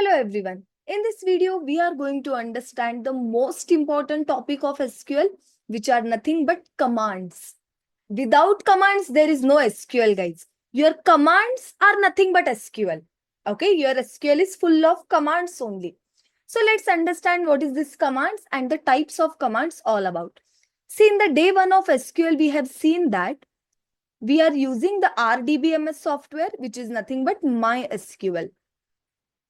Hello everyone. In this video, we are going to understand the most important topic of SQL, which are nothing but commands. Without commands, there is no SQL, guys. Your commands are nothing but SQL. Okay, your SQL is full of commands only. So let's understand what is this commands and the types of commands all about. See, in the day one of SQL, we have seen that we are using the RDBMS software, which is nothing but MySQL.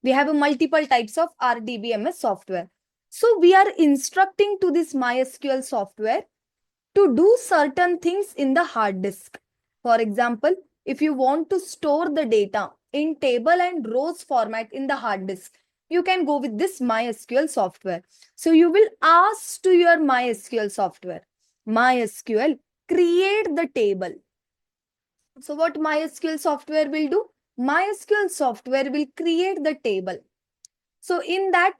We have a multiple types of RDBMS software. So we are instructing to this MySQL software to do certain things in the hard disk. For example, if you want to store the data in table and rows format in the hard disk, you can go with this MySQL software. So you will ask to your MySQL software, MySQL, create the table. So what MySQL software will do? MySQL software will create the table. So in that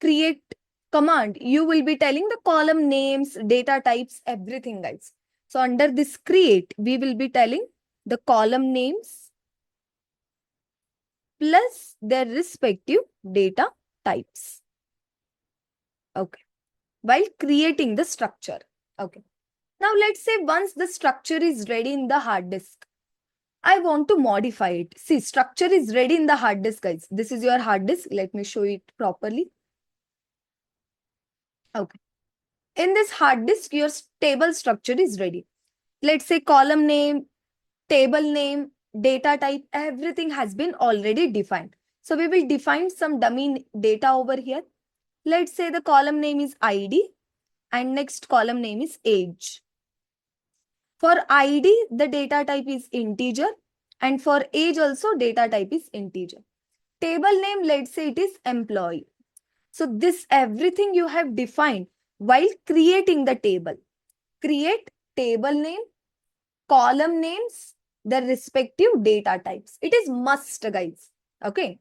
create command, you will be telling the column names, data types, everything, guys. So under this create, we will be telling the column names plus their respective data types. Okay. While creating the structure. Okay. Now let's say once the structure is ready in the hard disk, I want to modify it. See, structure is ready in the hard disk, guys. This is your hard disk. Let me show it properly. Okay. In this hard disk, your table structure is ready. Let's say column name, table name, data type, everything has been already defined. So we will define some dummy data over here. Let's say the column name is ID and next column name is age. For ID, the data type is integer and for age also data type is integer. Table name, let's say it is employee. So this everything you have defined while creating the table. Create table name, column names, the respective data types. It is must, guys. Okay.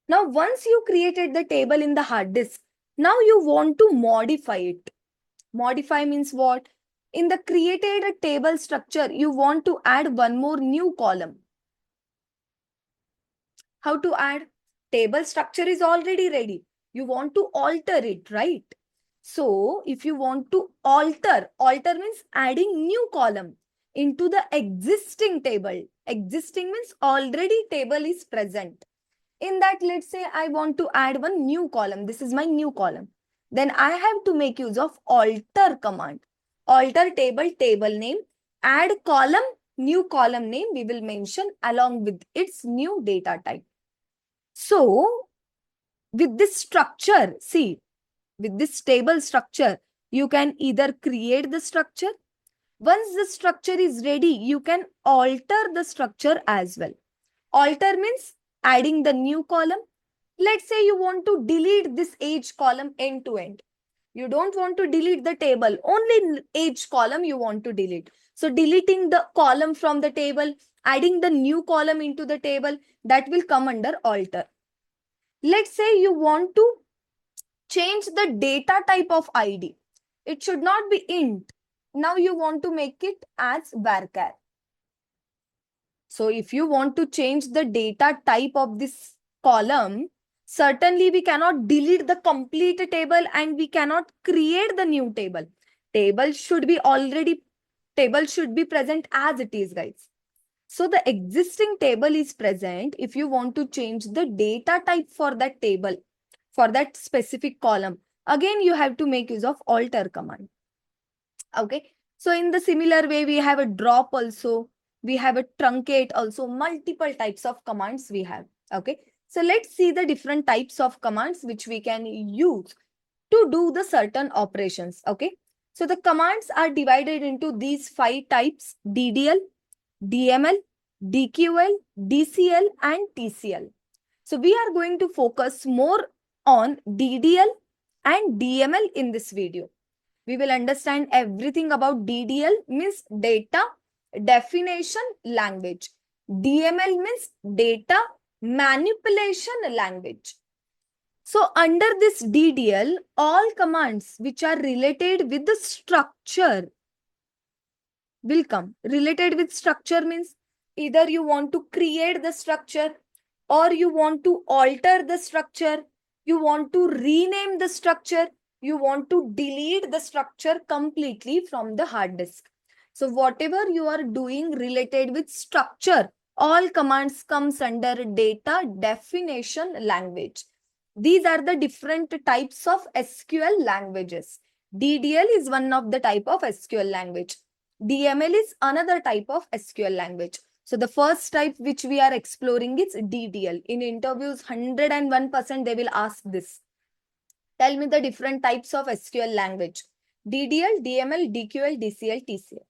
Now, once you created the table in the hard disk, now you want to modify it. Modify means what? In the created table structure, you want to add one more new column. How to add? Table structure is already ready. You want to alter it, right? So if you want to alter means adding new column into the existing table. Existing means already table is present. In that, let's say I want to add one new column. This is my new column. Then I have to make use of alter command. Alter table, table name, add column, new column name we will mention along with its new data type. So with this structure, see, with this table structure, you can either create the structure. Once the structure is ready, you can alter the structure as well. Alter means adding the new column. Let's say you want to delete this age column end to end. You don't want to delete the table, only age column you want to delete. So deleting the column from the table, adding the new column into the table, that will come under alter. Let's say you want to change the data type of ID. It should not be int. Now you want to make it as varchar. So if you want to change the data type of this column, certainly we cannot delete the complete table and we cannot create the new table. Table should be present as it is, guys. So the existing table is present. If you want to change the data type for that table, for that specific column, again you have to make use of alter command. Okay. So in the similar way, we have a drop also. We have a truncate also. Multiple types of commands we have. Okay. So let's see the different types of commands which we can use to do the certain operations. Okay. So the commands are divided into these 5 types: DDL, DML, DQL, DCL, and TCL. So we are going to focus more on DDL and DML in this video. We will understand everything about DDL, means data definition language. DML means data manipulation language. So under this DDL, all commands which are related with the structure will come. Related with structure means either you want to create the structure, or you want to alter the structure, you want to rename the structure, you want to delete the structure completely from the hard disk. So whatever you are doing related with structure, all commands comes under data definition language. These are the different types of SQL languages. DDL is one of the type of SQL language. DML is another type of SQL language. So the first type which we are exploring is DDL. In interviews, 101% they will ask this. Tell me the different types of SQL language. DDL, DML, DQL, DCL, TCL.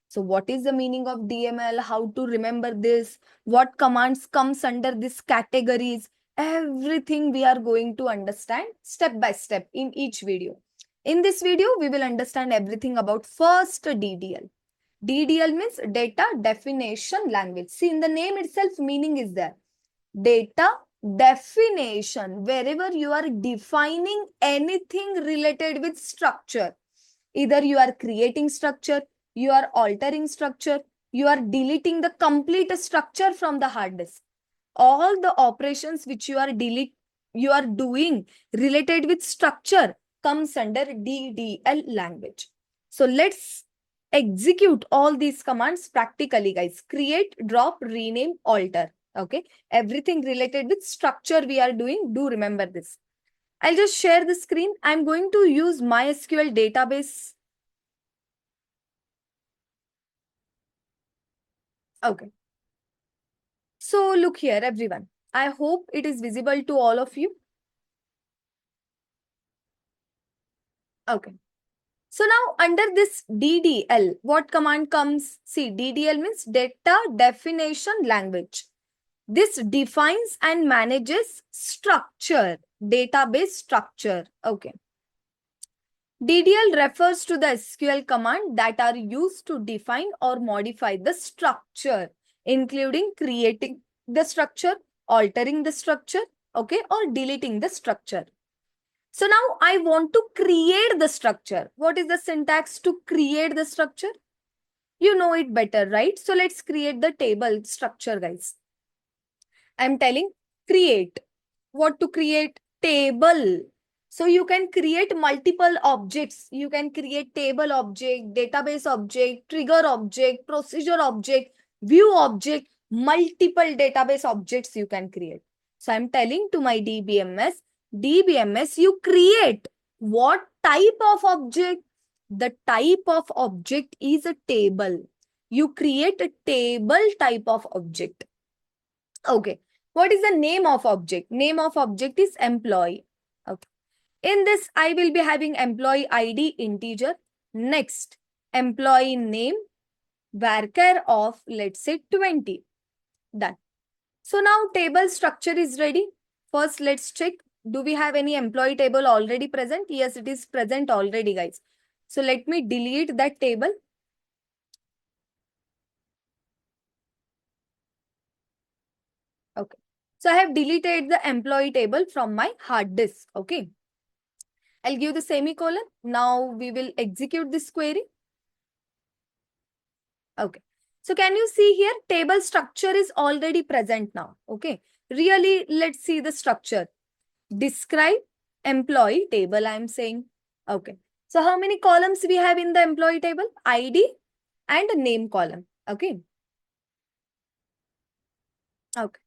So what is the meaning of DML? How to remember this? What commands comes under these categories? Everything we are going to understand step by step in each video. In this video, we will understand everything about first DDL. DDL means data definition language. See, in the name itself, meaning is there. Data definition, wherever you are defining anything related with structure. Either you are creating structure, you are altering structure, you are deleting the complete structure from the hard disk. All the operations which you are doing related with structure comes under DDL language. So let's execute all these commands practically, guys. Create, drop, rename, alter. Okay. Everything related with structure we are doing. Do remember this. I'll just share the screen. I'm going to use MySQL database. Okay. So look here, everyone. I hope it is visible to all of you. Okay. So now under this DDL, what command comes? See, DDL means data definition language. This defines and manages structure, database structure. Okay. DDL refers to the SQL command that are used to define or modify the structure, including creating the structure, altering the structure, okay, or deleting the structure. So now I want to create the structure. What is the syntax to create the structure? You know it better, right? So let's create the table structure, guys. I'm telling create. What to create? Table. So you can create multiple objects. You can create table object, database object, trigger object, procedure object, view object, multiple database objects you can create. So I'm telling to my DBMS, you create what type of object? The type of object is a table. You create a table type of object. Okay. What is the name of object? Name of object is employee. Okay. In this, I will be having employee ID integer. Next, employee name, varchar of, let's say, 20. Done. So now table structure is ready. First, let's check. Do we have any employee table already present? Yes, it is present already, guys. So let me delete that table. Okay. So I have deleted the employee table from my hard disk. Okay. I'll give the semicolon. Now we will execute this query. Okay. So can you see here, table structure is already present now. Okay. Really, let's see the structure. Describe employee table, I'm saying. Okay. So how many columns we have in the employee table? ID and name column. Okay. Okay.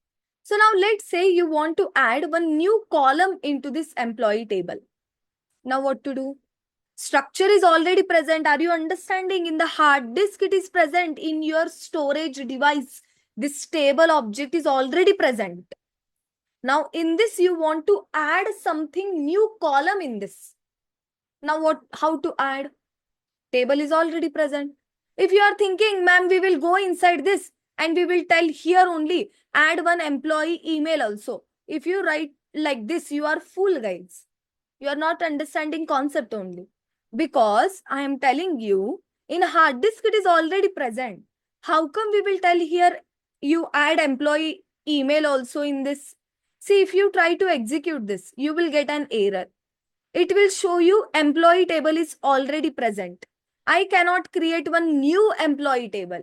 So now let's say you want to add one new column into this employee table. Now what to do? Structure is already present. Are you understanding? In the hard disk, it is present. In your storage device, this table object is already present. Now in this, you want to add something new column in this. Now how to add? Table is already present. If you are thinking, ma'am, we will go inside this and we will tell here only, add one employee email also. If you write like this, you are fool, guys. You are not understanding concept only. Because I am telling you, in hard disk, it is already present. How come we will tell here, you add employee email also in this? See, if you try to execute this, you will get an error. It will show you employee table is already present. I cannot create one new employee table.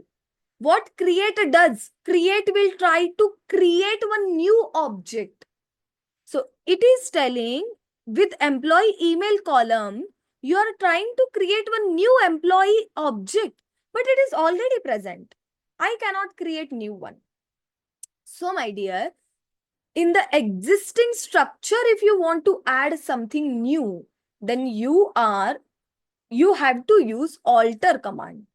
What create does? Create will try to create one new object. So it is telling with employee email column, you are trying to create one new employee object, but it is already present. I cannot create new one. So my dear, in the existing structure, if you want to add something new, then you have to use alter command.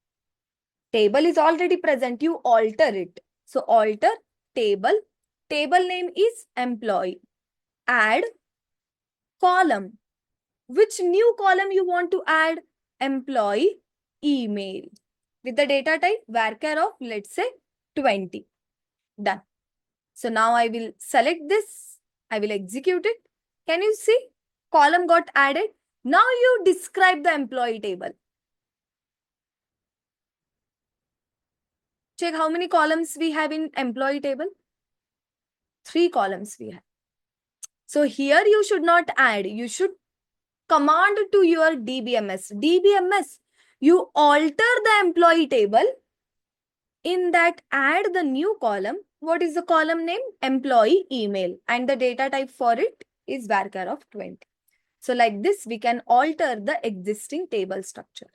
Table is already present, you alter it. So alter table, table name is employee. Add column. Which new column you want to add? Employee email. With the data type varchar of, let's say, 20. Done. So now I will select this. I will execute it. Can you see? Column got added. Now you describe the employee table. Check how many columns we have in employee table. 3 columns we have. So here you should not add. You should command to your DBMS. DBMS, you alter the employee table. In that, add the new column. What is the column name? Employee email. And the data type for it is varchar of 20. So like this, we can alter the existing table structure.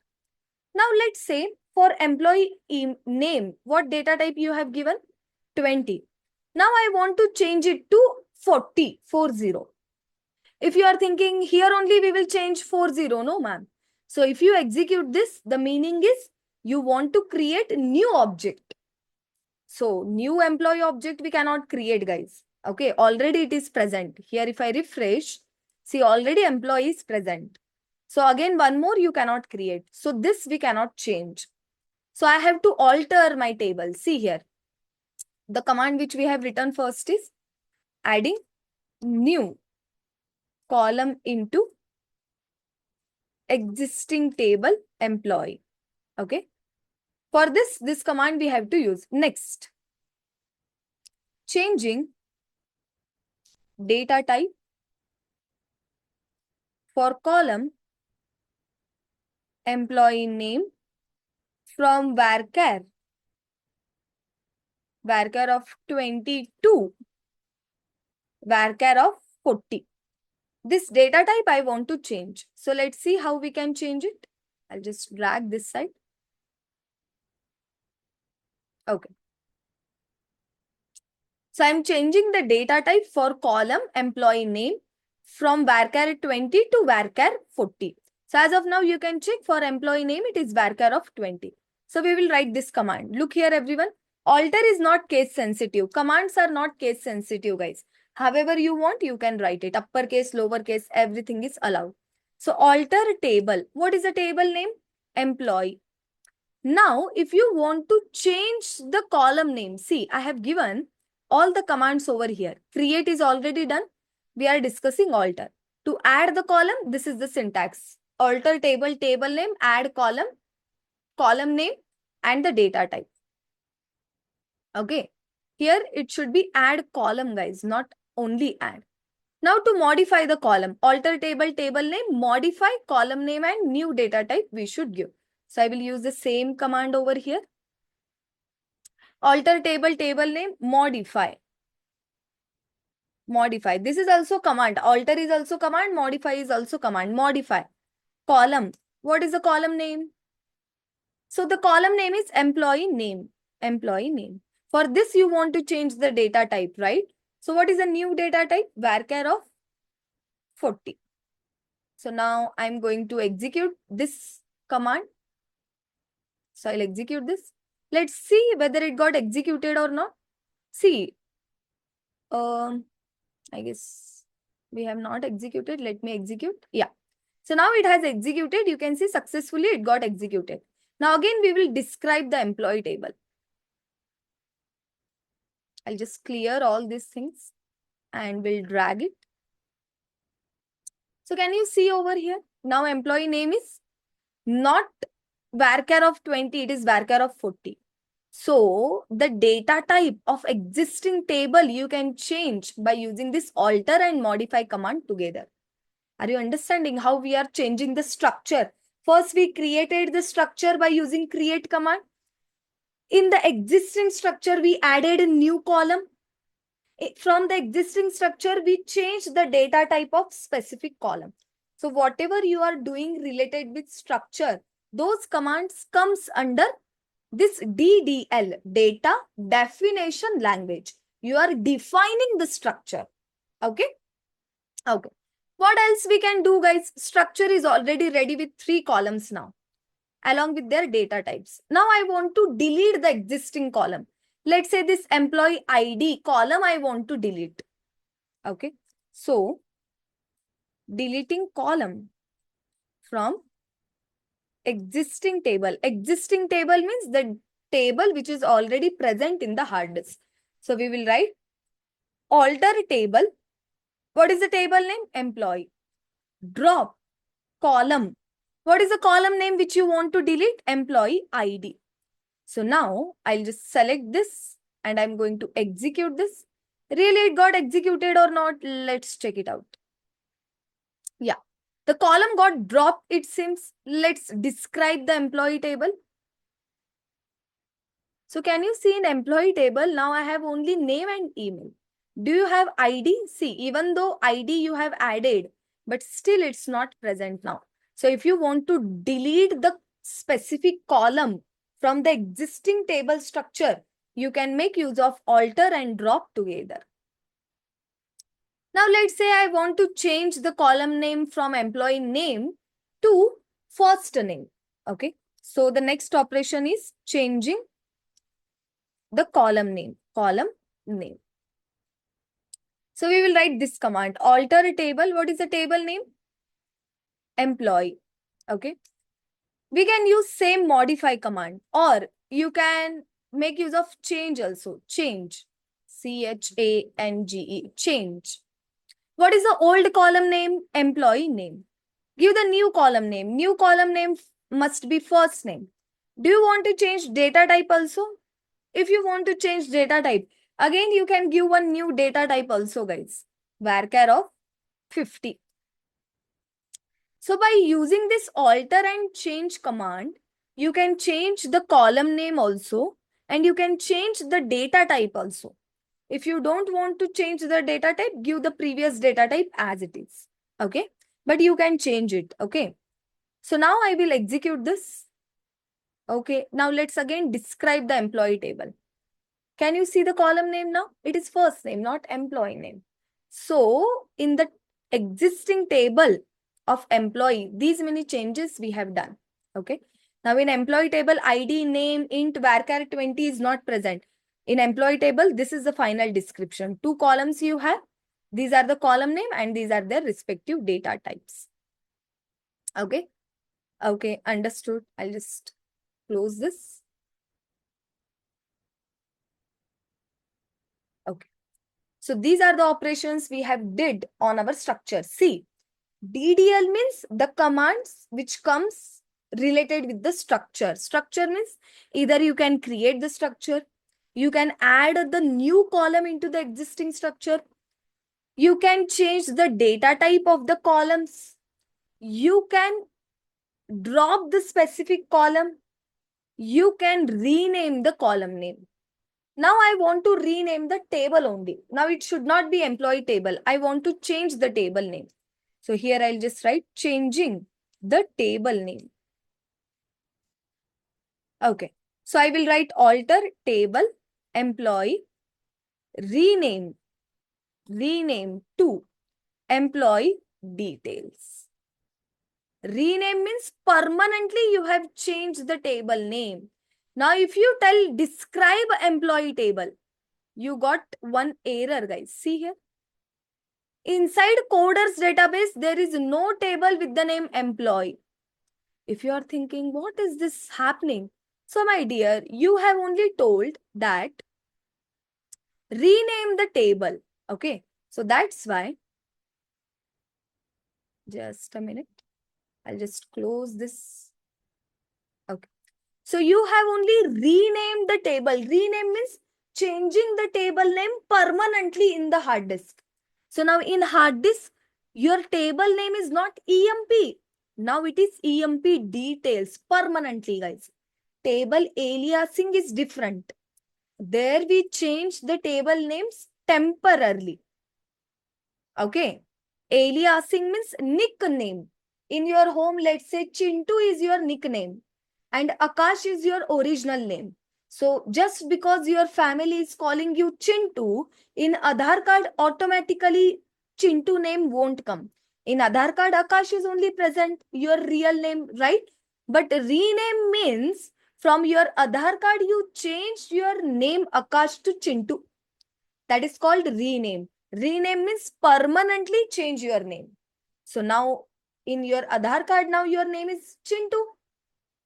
Now let's say for employee name, what data type you have given? 20. Now I want to change it to 40, 40. If you are thinking here only we will change 40, no ma'am. So if you execute this, the meaning is you want to create new object. So new employee object we cannot create, guys. Okay, already it is present. Here if I refresh, see already employee is present. So again one more you cannot create. So this we cannot change. So I have to alter my table. See here. The command which we have written first is adding new column into existing table employee. Okay. For this command we have to use. Next, changing data type for column employee name from varchar of 20 to varchar of 40. This data type I want to change. So let's see how we can change it. I'll just drag this side. Okay. So I'm changing the data type for column employee name from varchar 20 to varchar 40. So as of now, you can check for employee name, it is varchar of 20. So we will write this command. Look here, everyone. Alter is not case sensitive. Commands are not case sensitive, guys. However you want, you can write it. Uppercase, lowercase, everything is allowed. So alter table. What is the table name? Employee. Now, if you want to change the column name, see, I have given all the commands over here. Create is already done. We are discussing alter. To add the column, this is the syntax. Alter table, table name, add column, column name, and the data type. Okay. Here it should be add column, guys, not only add. Now to modify the column, alter table, table name, modify column name and new data type we should give. So I will use the same command over here. Alter table, table name, modify. Modify. This is also command. Alter is also command. Modify is also command. Modify. Column. What is the column name? So the column name is employee name. Employee name. For this, you want to change the data type, right? So what is the new data type? Varchar of 40. So now I'm going to execute this command. So I'll execute this. Let's see whether it got executed or not. See, I guess we have not executed. Let me execute. Yeah. So now it has executed. You can see successfully it got executed. Now again, we will describe the employee table. I'll just clear all these things and we'll drag it. So can you see over here? Now employee name is not varchar of 20, it is varchar of 40. So the data type of existing table you can change by using this alter and modify command together. Are you understanding how we are changing the structure? First, we created the structure by using create command. In the existing structure, we added a new column. From the existing structure, we changed the data type of specific column. So whatever you are doing related with structure, those commands comes under this DDL, data definition language. You are defining the structure. Okay. Okay. What else we can do, guys? Structure is already ready with 3 columns now, along with their data types. Now I want to delete the existing column. Let's say this employee ID column I want to delete. Okay. So deleting column from existing table. Existing table means the table which is already present in the hard disk. So we will write alter table. What is the table name? Employee. Drop column. What is the column name which you want to delete? Employee ID. So now I'll just select this and I'm going to execute this. Really, it got executed or not? Let's check it out. Yeah, the column got dropped, it seems. Let's describe the employee table. So can you see in employee table, now I have only name and email. Do you have ID? See, even though ID you have added, but still it's not present now. So if you want to delete the specific column from the existing table structure, you can make use of alter and drop together. Now let's say I want to change the column name from employee name to first name. Okay. So the next operation is changing the column name. Column name. So we will write this command. Alter table. What is the table name? Employee. Okay. We can use same modify command, or you can make use of change also. Change. CHANGE. Change. What is the old column name? Employee name. Give the new column name. New column name must be first name. Do you want to change data type also? If you want to change data type, again you can give one new data type also, guys. Varchar of 50. So by using this alter and change command, you can change the column name also, and you can change the data type also. If you don't want to change the data type, give the previous data type as it is. Okay. But you can change it. Okay. So now I will execute this. Okay. Now let's again describe the employee table. Can you see the column name now? It is first name, not employee name. So in the existing table of employee, these many changes we have done. Okay. Now in employee table, ID, name, int, varchar 20 is not present. In employee table, this is the final description. 2 columns you have. These are the column name and these are their respective data types. Okay. Okay. Understood. I'll just close this. Okay. So these are the operations we have did on our structure. See, DDL means the commands which comes related with the structure. Structure means either you can create the structure, you can add the new column into the existing structure, you can change the data type of the columns, you can drop the specific column, you can rename the column name. Now I want to rename the table only. Now it should not be employee table. I want to change the table name. So here I'll just write changing the table name. Okay. So I will write alter table employee rename to employee details. Rename means permanently you have changed the table name. Now if you tell describe employee table, you got one error, guys. See here. Inside Coder's database, there is no table with the name employee. If you are thinking, what is this happening? So my dear, you have only told that rename the table. Okay. So that's why, just a minute. I'll just close this. Okay. So you have only renamed the table. Rename means changing the table name permanently in the hard disk. So now in hard disk, your table name is not EMP. Now it is EMP details permanently, guys. table aliasing is different. There we change the table names temporarily. Okay. Aliasing means nickname. In your home, let's say Chintu is your nickname and Akash is your original name. So just because your family is calling you Chintu, in Aadhaar card automatically Chintu name won't come. In Aadhaar card, Akash is only present, your real name, right? But rename means from your Aadhaar card, you changed your name Akash to Chintu. That is called rename. Rename means permanently change your name. So now in your Aadhaar card, now your name is Chintu.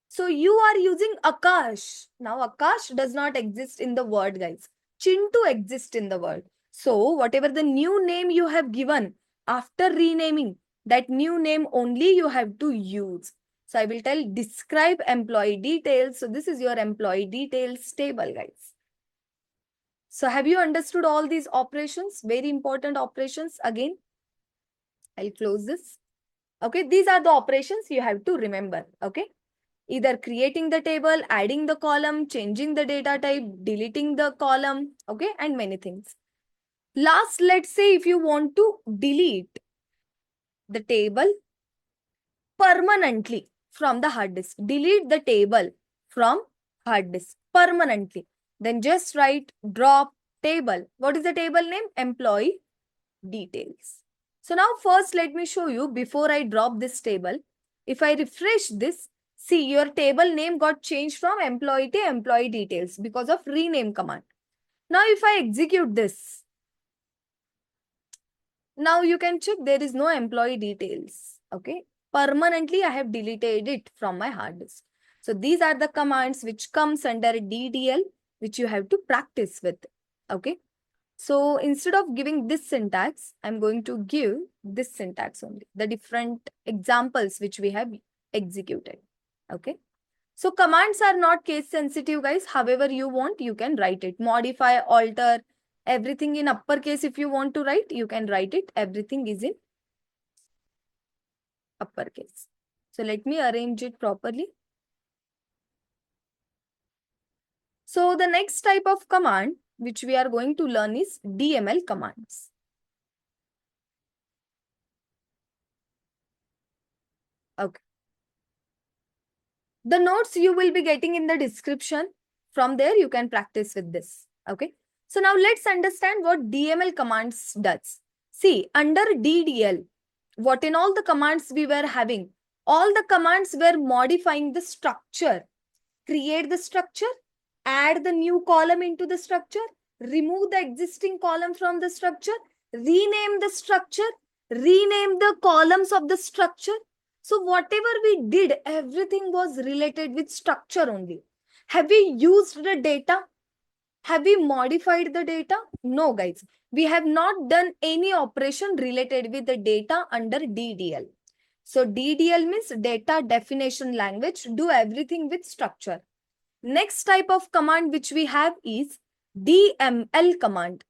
So you are using Akash. Now Akash does not exist in the word, guys. Chintu exists in the word. So whatever the new name you have given after renaming, that new name only you have to use. So I will tell describe employee details. So this is your employee details table, guys. So have you understood all these operations? Very important operations. Again, I'll close this. Okay, these are the operations you have to remember. Okay, either creating the table, adding the column, changing the data type, deleting the column. Okay, and many things. Last, let's say if you want to delete the table permanently from the hard disk. Delete the table from hard disk permanently. Then just write drop table. What is the table name? Employee details. So now first let me show you before I drop this table. If I refresh this, see your table name got changed from employee to employee details because of rename command. Now if I execute this, now you can check there is no employee details. Okay. Permanently I have deleted it from my hard disk. So these are the commands which comes under DDL which you have to practice with. Okay. So instead of giving this syntax, I'm going to give this syntax only, the different examples which we have executed. Okay. So commands are not case sensitive, guys. However you want, you can write it. Modify, alter, everything in uppercase. If you want to write, you can write it. Everything is in uppercase. So let me arrange it properly. So the next type of command which we are going to learn is DML commands. Okay. The notes you will be getting in the description. From there, you can practice with this. Okay. So now let's understand what DML commands does. See, under DDL, what in all the commands we were having, all the commands were modifying the structure. Create the structure, add the new column into the structure, remove the existing column from the structure, rename the structure, rename the columns of the structure. So whatever we did, everything was related with structure only. Have we used the data? Have we modified the data? No, guys. We have not done any operation related with the data under DDL. So DDL means data definition language. Do everything with structure. Next type of command which we have is DML command.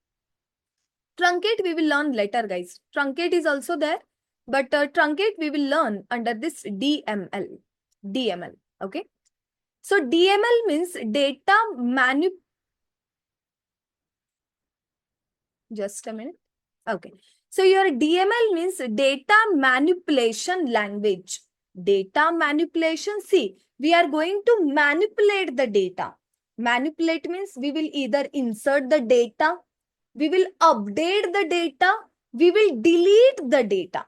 Truncate we will learn later, guys. Truncate is also there. But truncate we will learn under this DML. DML. Okay. So DML means data manipulation. Just a minute. Okay. So your DML means data manipulation language. Data manipulation. See, we are going to manipulate the data. Manipulate means we will either insert the data, we will update the data, we will delete the data.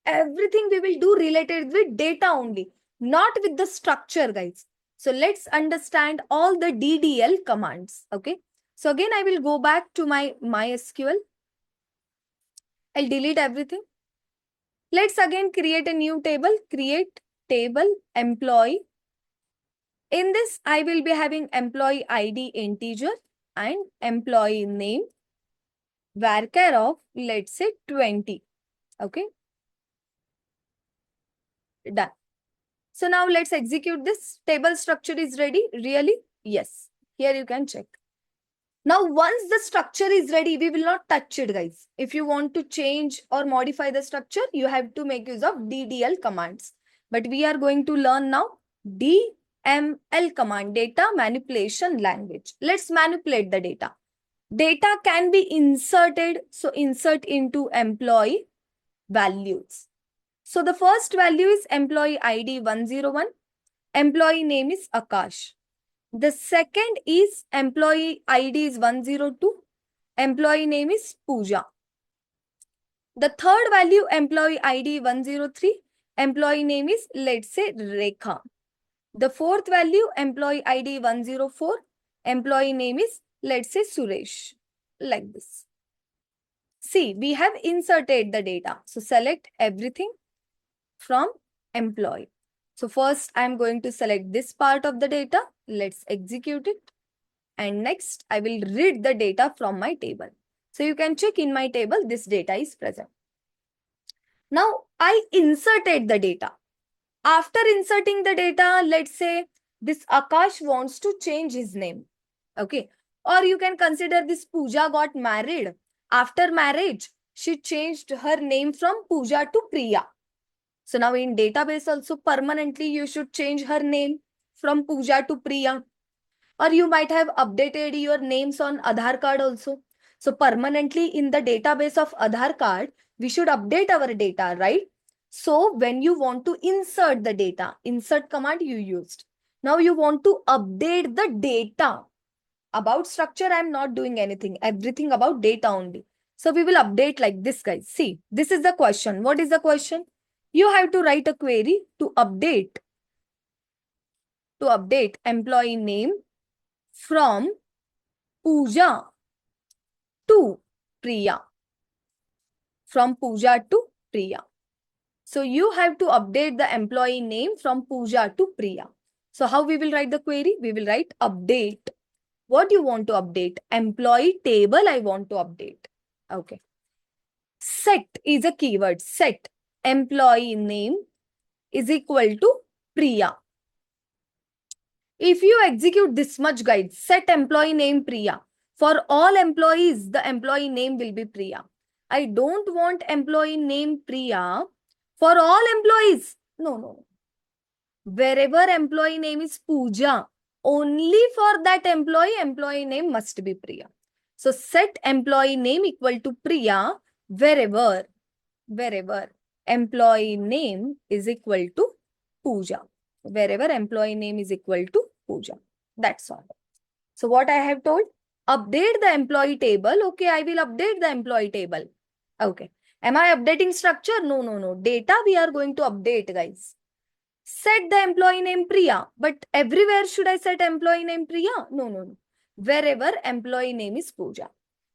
Everything we will do related with data only, not with the structure, guys. So let's understand all the DDL commands. Okay. So again, I will go back to my MySQL. I'll delete everything. Let's again create a new table. Create table employee. In this, I will be having employee ID integer and employee name varchar of, let's say, 20. Okay. Done. So now let's execute this. Table structure is ready. Really? Yes. Here you can check. Now, once the structure is ready, we will not touch it, guys. If you want to change or modify the structure, you have to make use of DDL commands. But we are going to learn now DML DML command, data manipulation language. Let's manipulate the data. Data can be inserted. So insert into employee values. So the first value is employee ID 101. Employee name is Akash. The second is employee ID is 102. Employee name is Pooja. The third value, employee ID 103. Employee name is, let's say, Rekha. The fourth value, employee ID 104. Employee name is, let's say, Suresh. Like this. See, we have inserted the data. So select everything from employee. So first, I'm going to select this part of the data. Let's execute it. And next, I will read the data from my table. So you can check in my table, this data is present. Now, I inserted the data. After inserting the data, let's say this Akash wants to change his name. Okay. Or you can consider this Pooja got married. After marriage, she changed her name from Pooja to Priya. So now in database also permanently you should change her name from Pooja to Priya. Or you might have updated your names on Aadhaar card also. So permanently in the database of Aadhaar card, we should update our data, right? So when you want to insert the data, insert command you used. Now you want to update the data. About structure, I'm not doing anything. Everything about data only. So we will update like this, guys. See, this is the question. What is the question? You have to write a query to update employee name from Pooja to Priya. From Pooja to Priya. So you have to update the employee name from Pooja to Priya. So how we will write the query? We will write update. What you want to update? Employee table I want to update. Okay. Set is a keyword. Set employee name is equal to Priya. If you execute this much, guys, set employee name Priya. For all employees, the employee name will be Priya. I don't want employee name Priya for all employees. No. Wherever employee name is Pooja, only for that employee name must be Priya. So set employee name equal to Priya wherever employee name is equal to Pooja. Wherever employee name is equal to Pooja. That's all. So what I have told? Update the employee table. Okay, I will update the employee table. Okay. Am I updating structure? No. Data we are going to update, guys. Set the employee name Priya. But everywhere should I set employee name Priya? No. Wherever employee name is Pooja.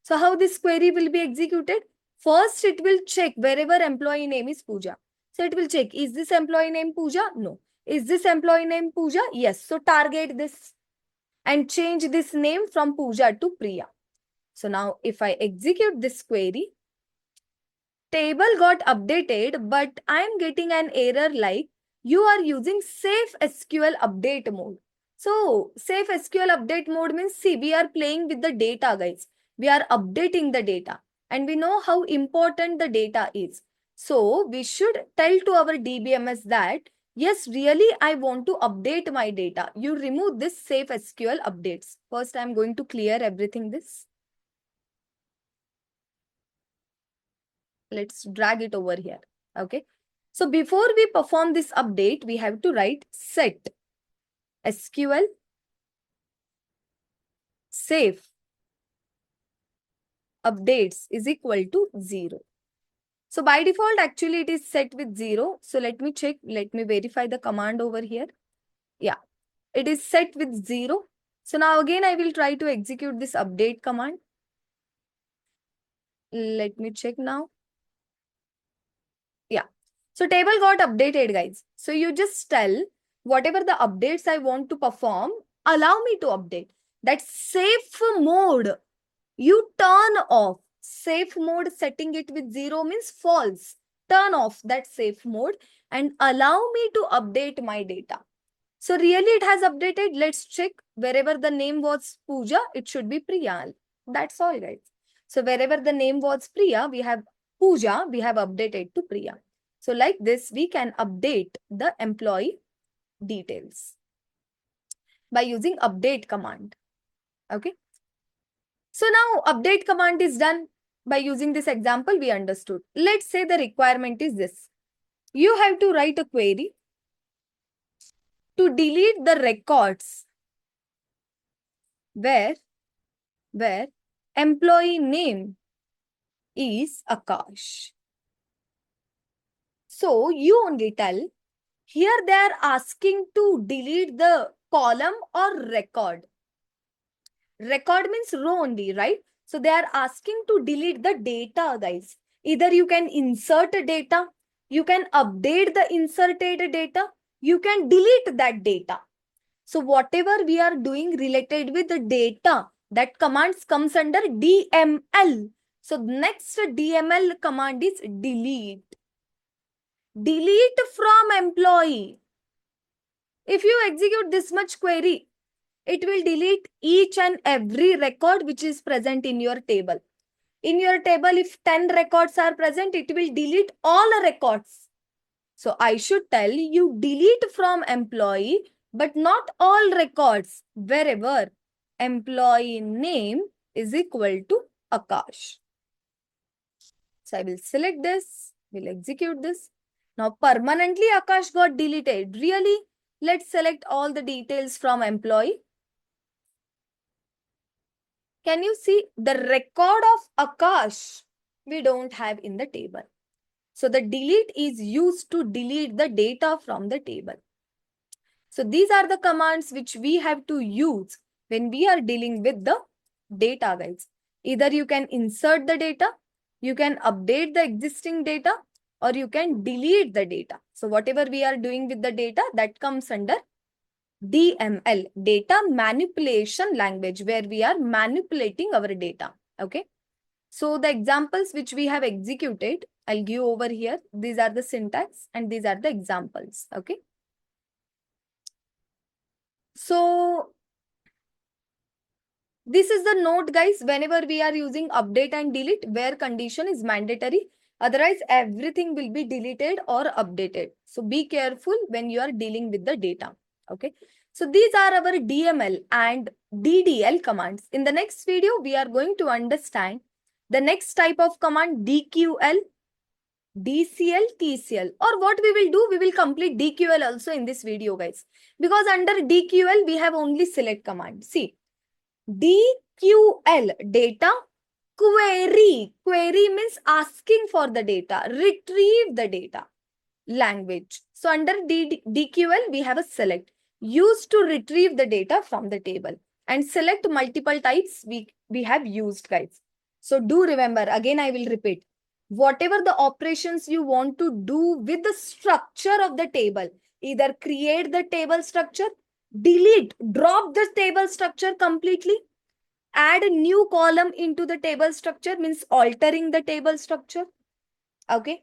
So how this query will be executed? First, it will check wherever employee name is Pooja. So it will check, is this employee name Pooja? No. Is this employee name Pooja? Yes. So target this and change this name from Pooja to Priya. So now if I execute this query, table got updated, but I am getting an error like you are using safe SQL update mode. So safe SQL update mode means, see, we are playing with the data, guys. We are updating the data and we know how important the data is. So we should tell to our DBMS that, yes, really, I want to update my data. You remove this safe SQL updates. First, I'm going to clear everything this. Let's drag it over here. Okay. So before we perform this update, we have to write set SQL safe updates is equal to 0. So by default, actually it is set with 0. So let me check. Let me verify the command over here. Yeah, it is set with 0. So now again, I will try to execute this update command. Let me check now. Yeah. So table got updated, guys. So you just tell whatever the updates I want to perform, allow me to update. That safe mode, you turn off. Safe mode setting it with 0 means false. Turn off that safe mode and allow me to update my data. So really it has updated. Let's check. Wherever the name was Pooja, it should be Priya. That's all, guys. So wherever the name was Priya, we have Pooja, we have updated to Priya. So like this, we can update the employee details. by using update command. Okay. So now update command is done. By using this example, we understood. Let's say the requirement is this. You have to write a query to delete the records where employee name is Akash. So you only tell, here they are asking to delete the column or record. Record means row only, right? So they are asking to delete the data, guys. Either you can insert data, you can update the inserted data, you can delete that data. So whatever we are doing related with the data, that commands comes under DML. So next DML command is delete. Delete from employee. If you execute this much query, it will delete each and every record which is present in your table. In your table, if 10 records are present, it will delete all records. So I should tell you delete from employee, but not all records, wherever employee name is equal to Akash. So I will select this, will execute this. Now permanently Akash got deleted. Really? Let's select all the details from employee. Can you see the record of Akash? We don't have in the table. So the delete is used to delete the data from the table. So these are the commands which we have to use when we are dealing with the data, guys. Either you can insert the data, you can update the existing data, or you can delete the data. So whatever we are doing with the data, that comes under DML, data manipulation language, where we are manipulating our data. Okay. So the examples which we have executed, I'll give over here. These are the syntax and these are the examples. Okay. So this is the note, guys, whenever we are using update and delete, where condition is mandatory. Otherwise, everything will be deleted or updated. So be careful when you are dealing with the data. Okay. So these are our DML and DDL commands. In the next video, we are going to understand the next type of command, DQL, DCL, TCL. Or what we will do, we will complete DQL also in this video, guys. Because under DQL, we have only select command. See, DQL, data query. Query means asking for the data, retrieve the data language. So under DQL, we have a select used to retrieve the data from the table, and select multiple types we have used, guys. So do remember, again I will repeat, whatever the operations you want to do with the structure of the table, either create the table structure, delete, drop the table structure completely, add a new column into the table structure, means altering the table structure. Okay.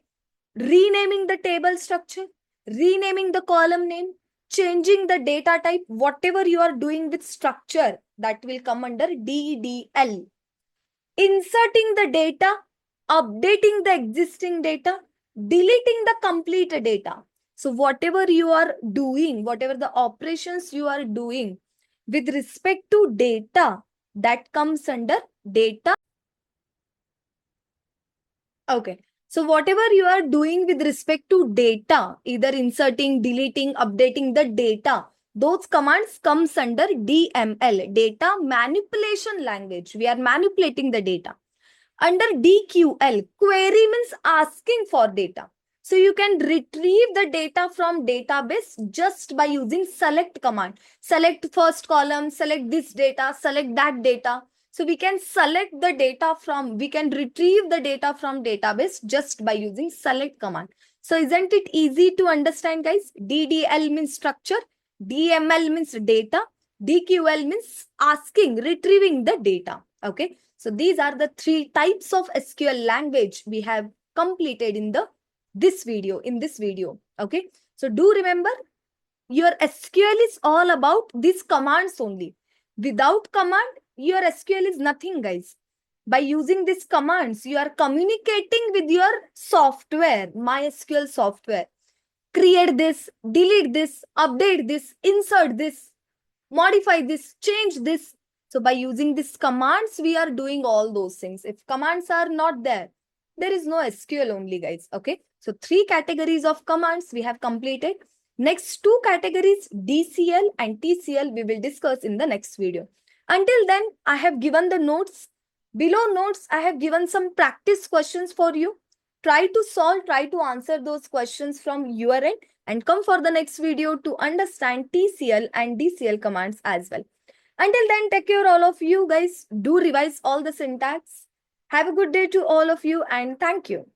Renaming the table structure, renaming the column name, changing the data type, whatever you are doing with structure, that will come under DDL. Inserting the data, updating the existing data, deleting the complete data. So whatever you are doing, whatever the operations you are doing with respect to data, that comes under data. Okay. So whatever you are doing with respect to data, either inserting, deleting, updating the data, those commands comes under DML, data manipulation language. We are manipulating the data. Under DQL, query means asking for data. So you can retrieve the data from database just by using select command. Select first column, select this data, select that data. So we can select the data from, we can retrieve the data from database just by using select command. So isn't it easy to understand, guys? DDL means structure, DML means data, DQL means asking, retrieving the data. Okay. So these are the three types of SQL language we have completed in this video. Okay. So do remember, your SQL is all about these commands only. Without command, your SQL is nothing, guys. By using these commands, you are communicating with your software, MySQL software. Create this, delete this, update this, insert this. modify this, change this. So by using these commands, we are doing all those things. If commands are not there, there is no SQL only, guys. Okay. So 3 categories of commands we have completed. Next 2 categories, DCL and TCL, we will discuss in the next video. Until then, I have given the notes. Below notes, I have given some practice questions for you. Try to solve, try to answer those questions from your end and come for the next video to understand TCL and DCL commands as well. Until then, take care all of you guys. Do revise all the syntax. Have a good day to all of you and thank you.